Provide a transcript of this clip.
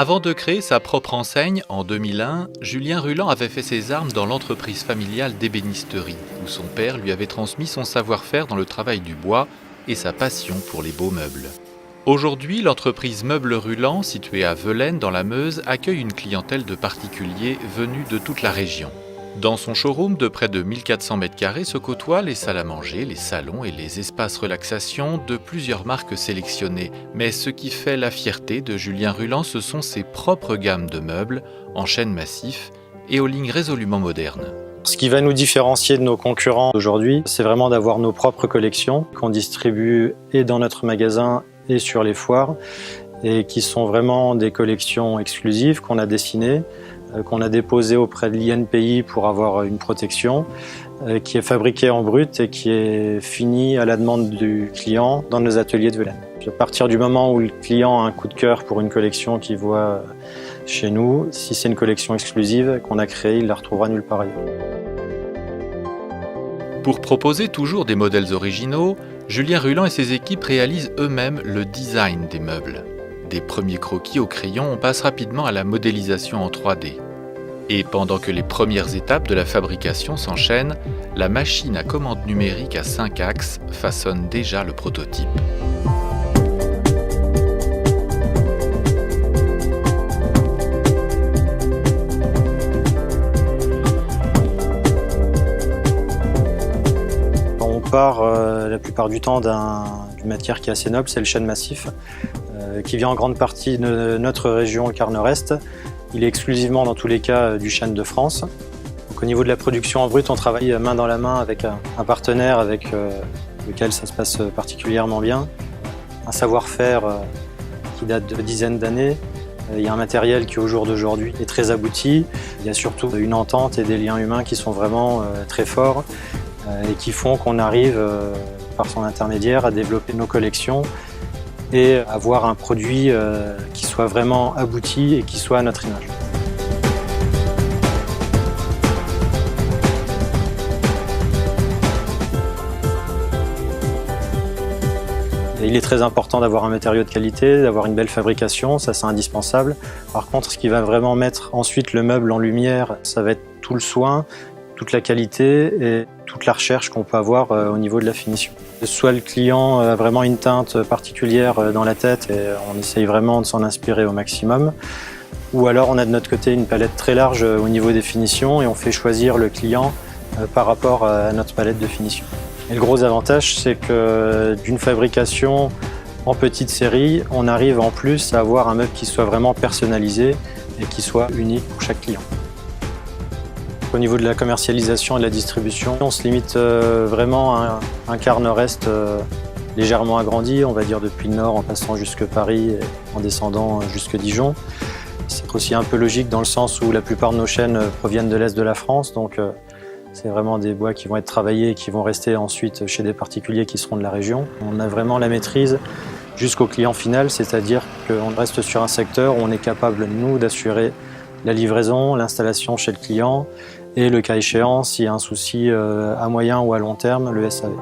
Avant de créer sa propre enseigne, en 2001, Julien Ruland avait fait ses armes dans l'entreprise familiale d'ébénisterie, où son père lui avait transmis son savoir-faire dans le travail du bois et sa passion pour les beaux meubles. Aujourd'hui, l'entreprise Meubles Ruland, située à Velaines dans la Meuse, accueille une clientèle de particuliers venus de toute la région. Dans son showroom de près de 1400 m² se côtoient les salles à manger, les salons et les espaces relaxation de plusieurs marques sélectionnées. Mais ce qui fait la fierté de Julien Ruland, ce sont ses propres gammes de meubles en chêne massif et aux lignes résolument modernes. Ce qui va nous différencier de nos concurrents aujourd'hui, c'est vraiment d'avoir nos propres collections qu'on distribue et dans notre magasin et sur les foires, et qui sont vraiment des collections exclusives qu'on a dessinées, qu'on a déposées auprès de l'INPI pour avoir une protection, qui est fabriquée en brut et qui est finie à la demande du client dans nos ateliers de Velaines. À partir du moment où le client a un coup de cœur pour une collection qu'il voit chez nous, si c'est une collection exclusive qu'on a créée, il la retrouvera nulle part ailleurs. Pour proposer toujours des modèles originaux, Julien Ruland et ses équipes réalisent eux-mêmes le design des meubles. Des premiers croquis au crayon, on passe rapidement à la modélisation en 3D. Et pendant que les premières étapes de la fabrication s'enchaînent, la machine à commande numérique à 5 axes façonne déjà le prototype. On part la plupart du temps d'une matière qui est assez noble, c'est le chêne massif, qui vient en grande partie de notre région, le quart nord-est. Il est exclusivement dans tous les cas du chêne de France. Donc, au niveau de la production en brut, on travaille main dans la main avec un partenaire avec lequel ça se passe particulièrement bien. Un savoir-faire qui date de dizaines d'années. Il y a un matériel qui au jour d'aujourd'hui est très abouti. Il y a surtout une entente et des liens humains qui sont vraiment très forts et qui font qu'on arrive par son intermédiaire à développer nos collections et avoir un produit qui soit vraiment abouti et qui soit à notre image. Et il est très important d'avoir un matériau de qualité, d'avoir une belle fabrication, ça c'est indispensable. Par contre, ce qui va vraiment mettre ensuite le meuble en lumière, ça va être tout le soin, toute la qualité et toute la recherche qu'on peut avoir au niveau de la finition. Soit le client a vraiment une teinte particulière dans la tête et on essaye vraiment de s'en inspirer au maximum, ou alors on a de notre côté une palette très large au niveau des finitions et on fait choisir le client par rapport à notre palette de finition. Et le gros avantage, c'est que d'une fabrication en petite série, on arrive en plus à avoir un meuble qui soit vraiment personnalisé et qui soit unique pour chaque client. Au niveau de la commercialisation et de la distribution, on se limite vraiment à un quart nord-est légèrement agrandi, on va dire depuis le nord en passant jusque Paris et en descendant jusque Dijon. C'est aussi un peu logique dans le sens où la plupart de nos chênes proviennent de l'est de la France, donc c'est vraiment des bois qui vont être travaillés et qui vont rester ensuite chez des particuliers qui seront de la région. On a vraiment la maîtrise jusqu'au client final, c'est-à-dire qu'on reste sur un secteur où on est capable, nous, d'assurer la livraison, l'installation chez le client et le cas échéant, s'il y a un souci à moyen ou à long terme, le SAV.